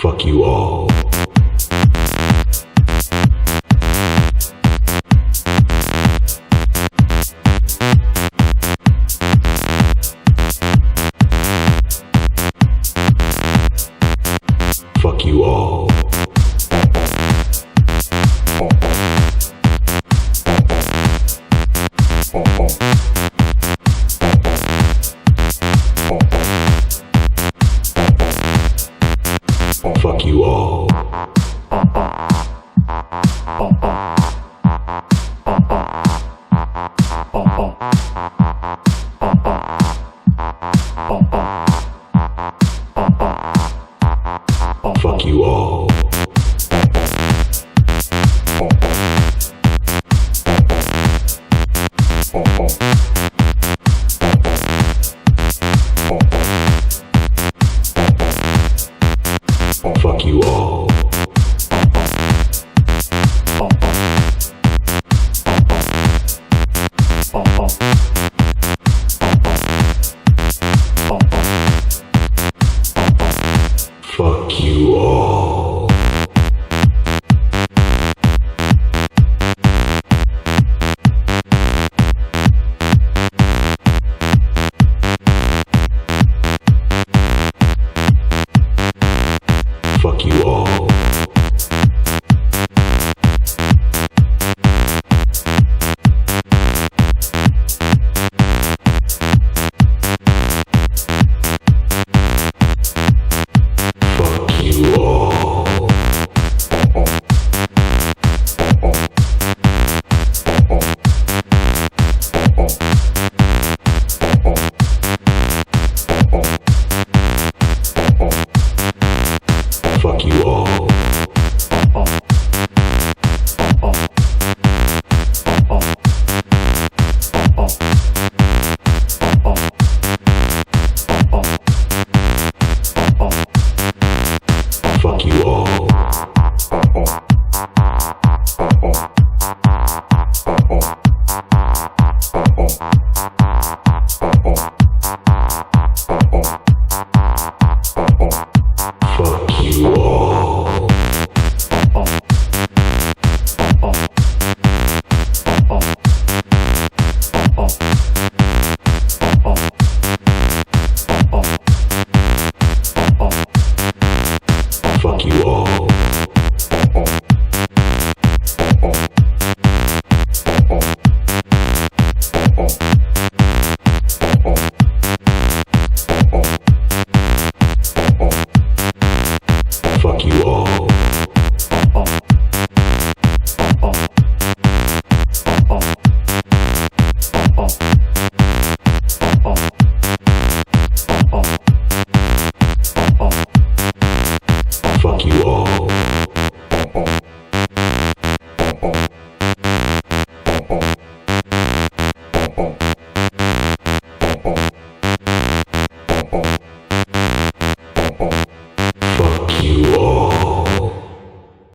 Fuck you all. Fuck you all. Fuck you all. Fuck you all. Fuck you all. Fuck you all. Fuck you all. Fuck you all. Fuck you all. Fuck you all. Fuck you all. Fuck you all. Fuck you all. Fuck you all.